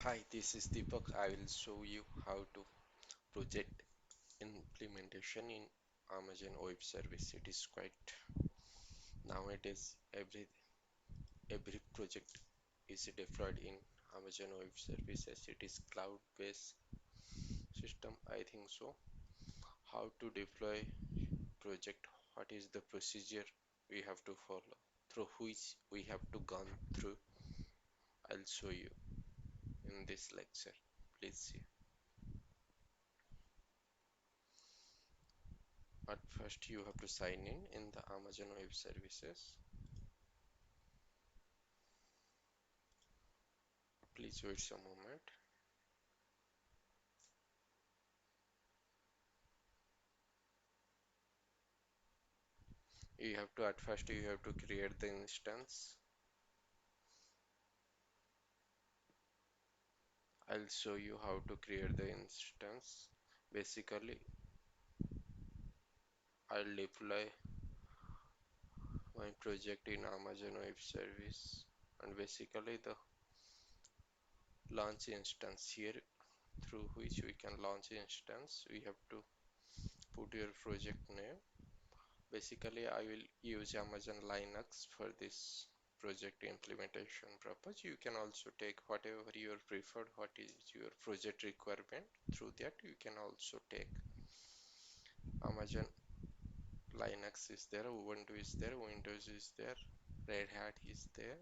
Hi, this is Deepak. I will show you how to project implementation in Amazon Web Service. It is quite nowadays every project is deployed in Amazon Web Services. It is cloud-based system, I think so. How to deploy project? What is the procedure we have to follow? Through which we have to gone through? I'll show you in this lecture. Please see. At first, you have to sign in the Amazon Web Services. Please wait some moment. You have to at first you have to create the instance. I'll show you how to create the instance. Basically, I'll deploy my project in Amazon Web Service, and basically the launch instance here through which we can launch instance. We have to put your project name. Basically, I will use Amazon Linux for this project implementation purpose. You can also take whatever your preferred, what is your project requirement. Through that, you can also take Amazon Linux is there, Ubuntu is there, Windows is there, Red Hat is there,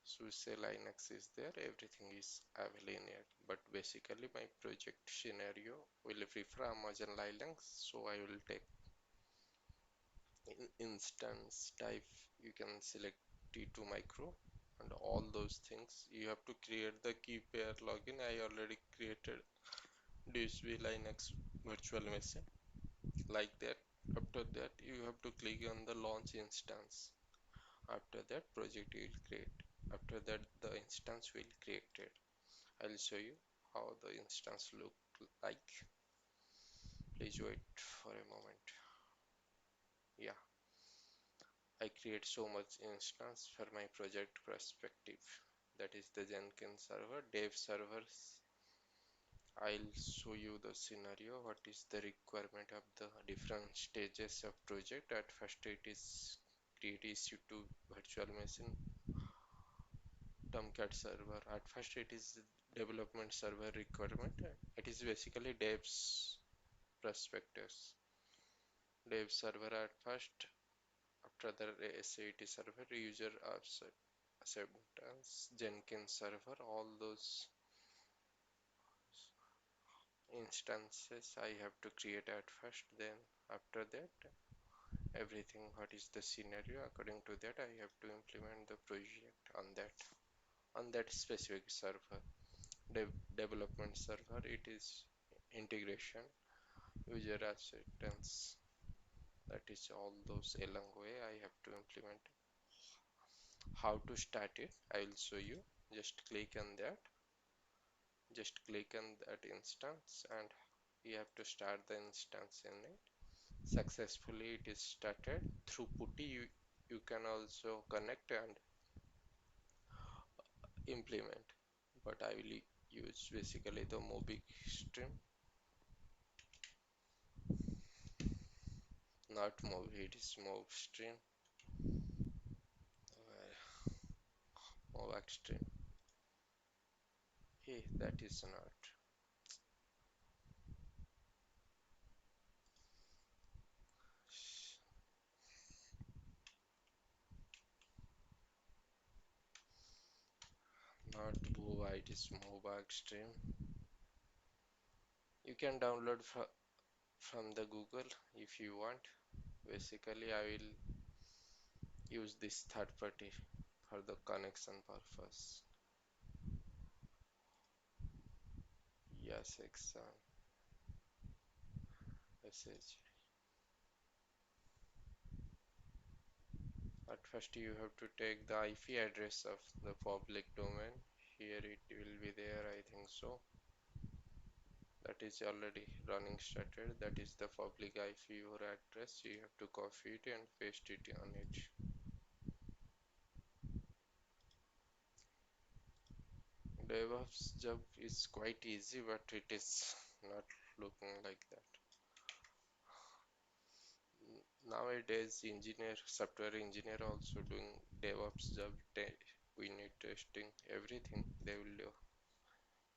SUSE Linux is there, everything is available in it. But basically, my project scenario will prefer Amazon Linux, so I will take instance type. You can select T2 micro and all those things. You have to create the key pair login. I already created DSV Linux virtual machine like that. After that, you have to click on the launch instance. After that, project will create. After that, the instance will created. I'll show you how the instance look like. Please wait for a moment. Yeah, I create so much instance for my project perspective. That is the Jenkins server, dev servers. I'll show you the scenario. What is the requirement of the different stages of project? At first, it is create EC2 virtual machine Tomcat server. At first, it is development server requirement. It is basically dev's prospectus. Dev server at first. After the SAT server, user acceptance, Jenkins server, all those instances I have to create at first. Then after that, everything what is the scenario according to that I have to implement the project on that specific server. Development server, it is integration, user acceptance, that is all those along way I have to implement. How to start it, I will show you. Just click on that, just click on that instance, and you have to start the instance in it. Successfully it is started. Through putty you can also connect and implement, but I will use basically the mobic stream, not mov, it is mov stream, movac stream. Hey, that is not mova, it is movac stream. You can download from the Google if you want. Basically I will use this third party for the connection purpose. Yes, exam message. At first you have to take the IP address of the public domain. Here it will be there, I think so. That is already running started. That is the public IP your address. You have to copy it and paste it on it. DevOps job is quite easy, but it is not looking like that. Nowadays, software engineer also doing DevOps job. We need testing everything. They will do.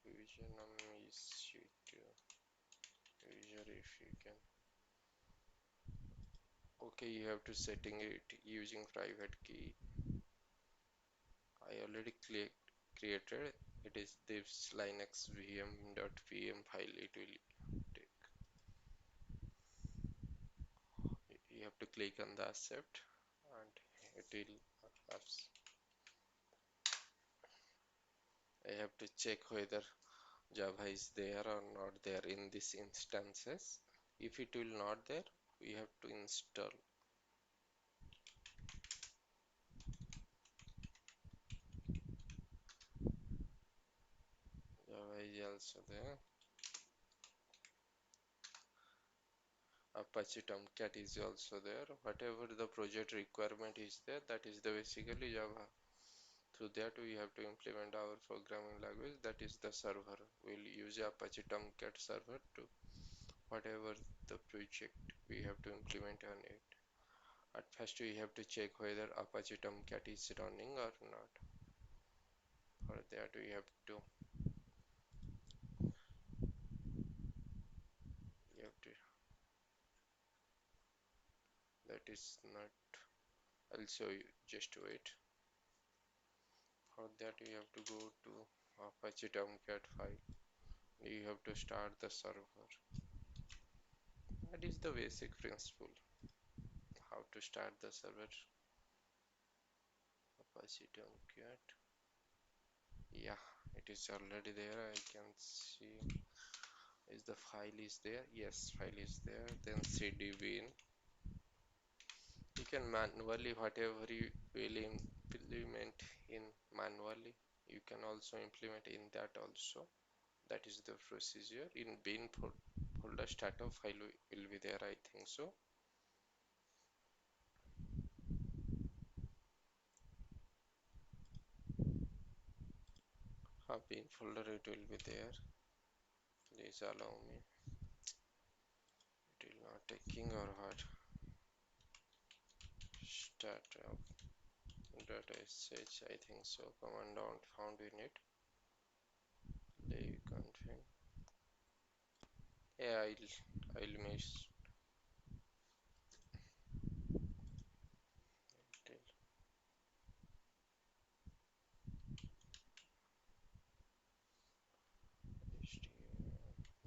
Vision is user if you can. Okay, you have to setting it using private key. I already created. It is this linux vm.pm file. It will take. You have to click on the accept, and it will. I have to check whether Java is there or not there in these instances. If it will not there, we have to install. Java is also there. Apache Tomcat is also there. Whatever the project requirement is there, that is the basically Java. Through that we have to implement our programming language, that is the server. We'll use Apache Tomcat server to whatever the project we have to implement on it. At first we have to check whether Apache Tomcat is running or not. For that we have to that is not. I'll show you, just wait. For that you have to go to Apache Tomcat file. You have to start the server. That is the basic principle. How to start the server. Apache Tomcat. Yeah, it is already there. I can see. Is the file is there? Yes, file is there. Then cd bin. You can manually whatever you will implement in manually. You can also implement in that also. That is the procedure. In bin folder startup file will be there, I think so. Bin folder it will be there. Please allow me. It will not taking or what? Startup data sh, I think so. Command not found in it. Leave config. Yeah, I'll miss.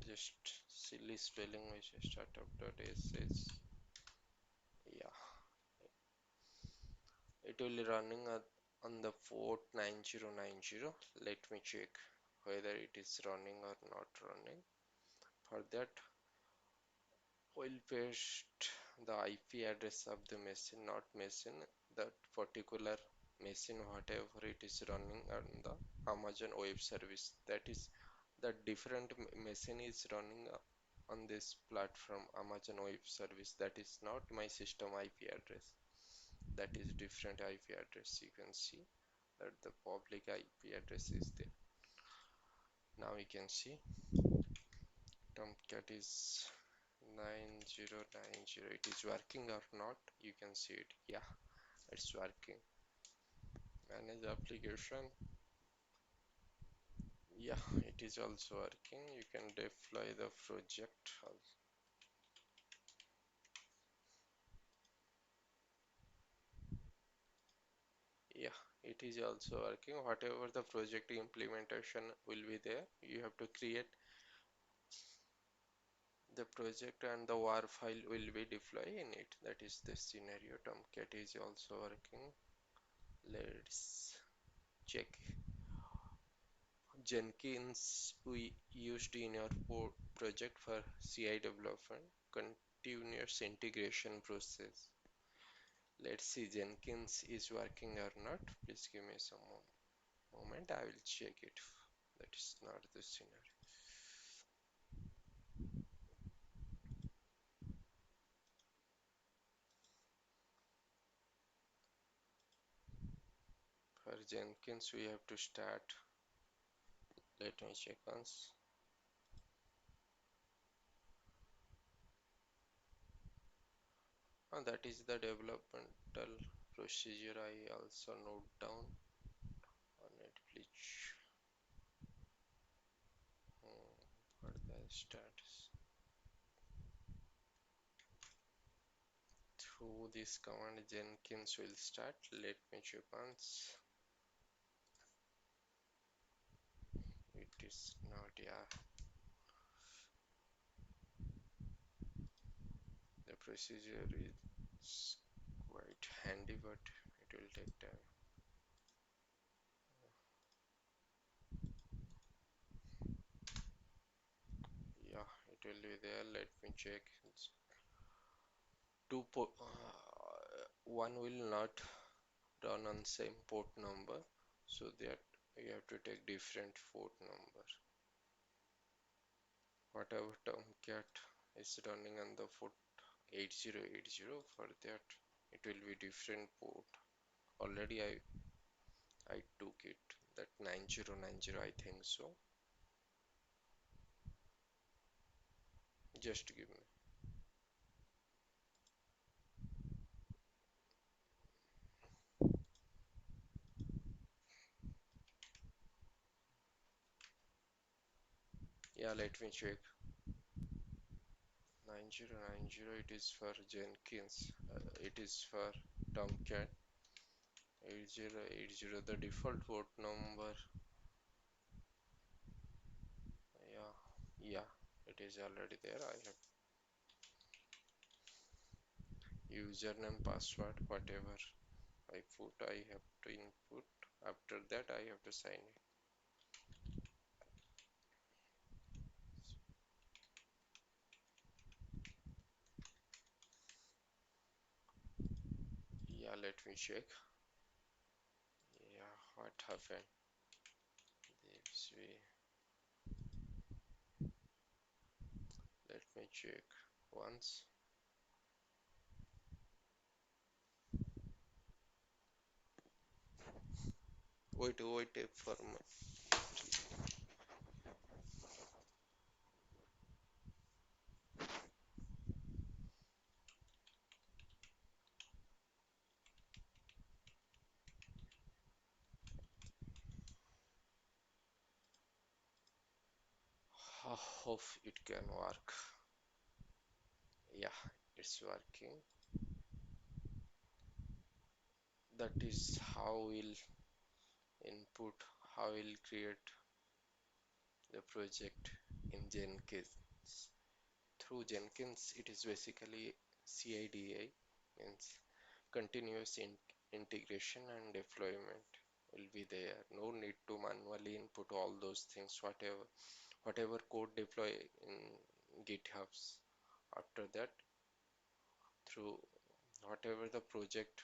Just silly spelling which startup.sh. Yeah, it will be running on the port 9090. Let me check whether it is running or not running. For that, we'll paste the IP address of the machine, not machine, that particular machine, whatever it is running on the Amazon Web Service. That is the different machine is running on this platform Amazon Web Service. That is not my system IP address. That is different IP address. You can see that the public IP address is there. Now you can see Tomcat is 9090. It is working or not? You can see it. Yeah, it's working. Manage application. Yeah, it is also working. You can deploy the project. Yeah, it is also working. Whatever the project implementation will be there, you have to create the project and the war file will be deployed in it. That is the scenario. Tomcat is also working. Let's check. Jenkins we used in our project for CI development, continuous integration process. Let's see Jenkins is working or not. Please give me some moment. I will check it. That is not the scenario. For Jenkins we have to start Let me check once. That is the developmental procedure I also note down on it, please. For the status. Through this command Jenkins will start. Let me check once. It is not, yeah. The procedure is quite handy, but it will take time. Yeah, it will be there. Let me check. One will not run on same port number, so that you have to take different port number. Whatever Tomcat is running on the port 8080, for that it will be different port. Already I took it, that 9090, I think so. Just give me. Yeah, let me check. 9090, it is for Jenkins. It is for Tomcat. 8080, the default port number. Yeah, it is already there. I have username, password, whatever I put, I have to input. After that, I have to sign in. Yeah, let me check. Yeah, what happened? This way. Let me check once. Wait for me. Hope it can work. Yeah, it's working. That is how we'll input, how we'll create the project in Jenkins. Through Jenkins, it is basically CIDA, means continuous integration and deployment will be there. No need to manually input all those things, whatever code deploy in GitHubs. After that, through whatever the project,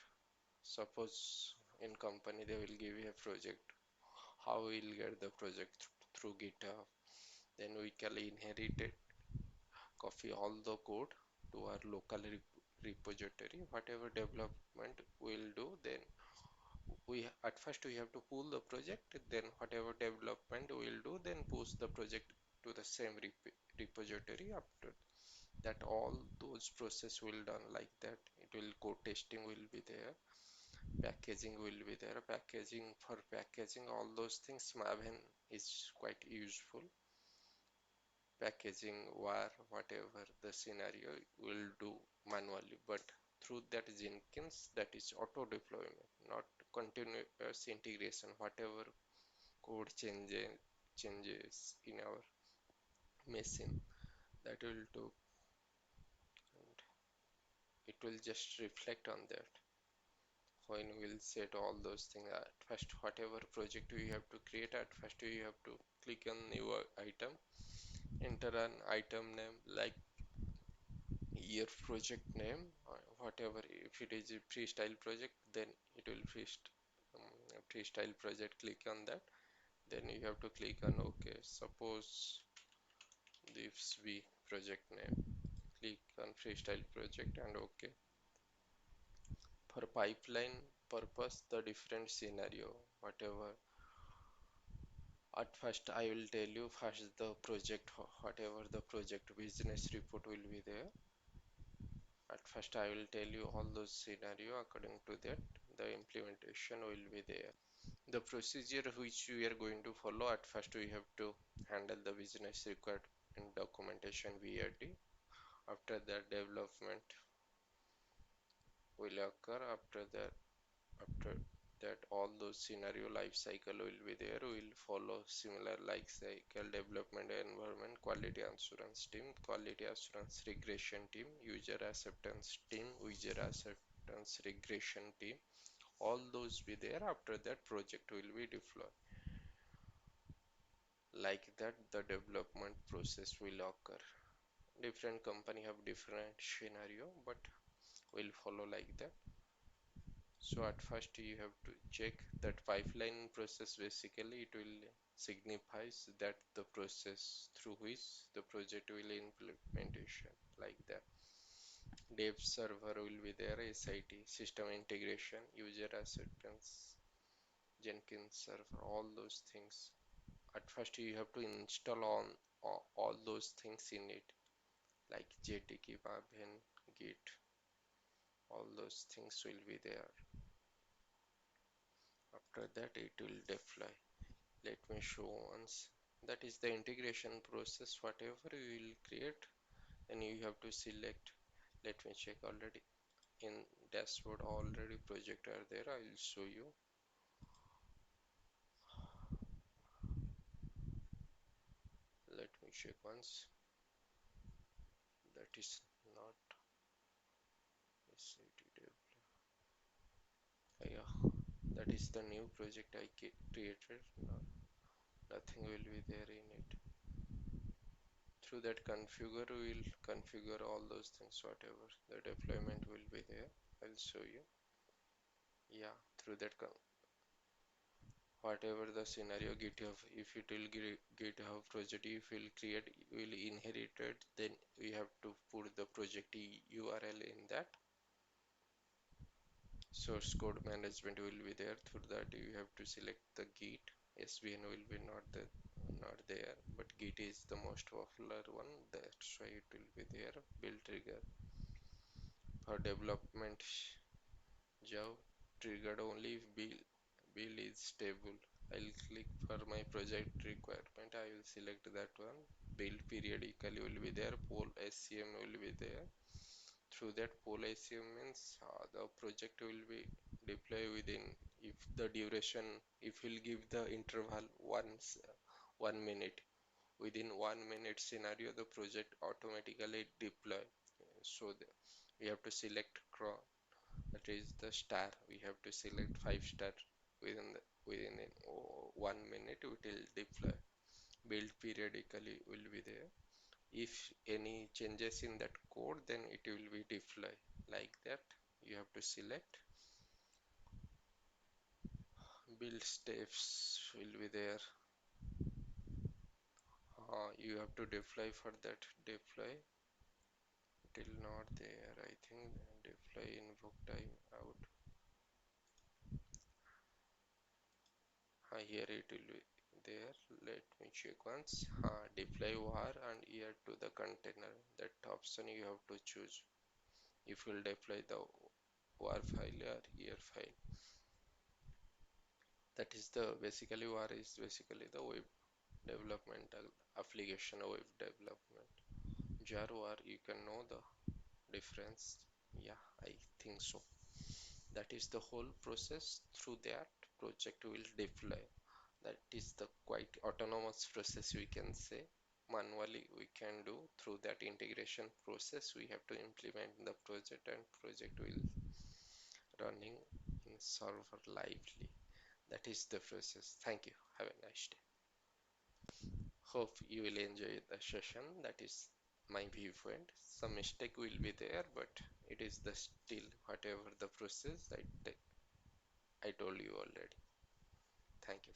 suppose in company they will give you a project, how we'll get the project through GitHub, then we can inherit it, copy all the code to our local repository. Whatever development we'll do, then at first we have to pull the project, then whatever development we'll do, then push the project to the same repository. After that, all those process will done like that. It will code testing will be there, packaging will be there. For packaging all those things, Maven is quite useful. Packaging, war, whatever the scenario will do manually, but through that Jenkins, that is auto deployment, not continuous integration. Whatever code changes in our machine, that will do, and it will just reflect on that when we'll set all those things. At first, whatever project we have to create, at first we have to click on new item, enter an item name like your project name, whatever. If it is a freestyle project, then it will freestyle project. Click on that, then you have to click on OK. Suppose this be project name, click on freestyle project and OK. For pipeline purpose, the different scenario, whatever At first, I will tell you first the project, whatever the project business report will be there. At first, I will tell you all those scenario. According to that, the implementation will be there. The procedure which we are going to follow, at first we have to handle the business requirement documentation VRD. After that, development will occur. After that, all those scenario life cycle will be there. Will follow similar life cycle: development environment, quality assurance team, quality assurance regression team, user acceptance team, user acceptance regression team. All those be there. After that, project will be deployed. Like that, the development process will occur. Different company have different scenario, but will follow like that. So at first you have to check that pipeline process. Basically, it will signifies that the process through which the project will implementation, like that. Dev server will be there, SIT, system integration, user acceptance, Jenkins server, all those things. At first you have to install on all those things in it, like JTK, Maven, Git, all those things will be there. After that, it will deploy. Let me show once. That is the integration process. Whatever you will create, then you have to select. Let me check. Already in dashboard, already project are there. I will show you. Let me check once. That is not SIT. Yeah, that is the new project I created. No, nothing will be there in it. Through that configure, we will configure all those things. Whatever the deployment will be there, I'll show you. Yeah, through that whatever the scenario GitHub, if it will GitHub project, if will create, will inherit it, then we have to put the project URL in that. Source code management will be there. Through that you have to select the Git. SVN will be not there, but Git is the most popular one. That's why it will be there. Build trigger for development job triggered only if bill is stable. I'll click for my project requirement. I will select that one. Build periodically will be there. Poll SCM will be there. Through that, poll SCM means the project will be deploy within, if the duration, if we'll give the interval 1 minute, within 1 minute scenario the project automatically deploy. So we have to select that is the star. We have to select 5 star within 1 minute it will deploy. Build periodically will be there. If any changes in that code, then it will be deploy. Like that, you have to select. Build steps will be there. You have to deploy for that. Deploy till not there, I think. Deploy invoke time out. Here it will be there. Let me check once. Deploy var and here to the container. That option you have to choose. If you will deploy the var file or here file. That is the basically var is basically the web developmental application, web development. Jar var, you can know the difference. Yeah, I think so. That is the whole process. Through that, project will deploy. That is the quite autonomous process, we can say. Manually we can do. Through that integration process we have to implement the project, and project will running in server lively. That is the process. Thank you. Have a nice day. Hope you will enjoy the session. That is my viewpoint. Some mistake will be there, but it is the still whatever the process I told you already. Thank you.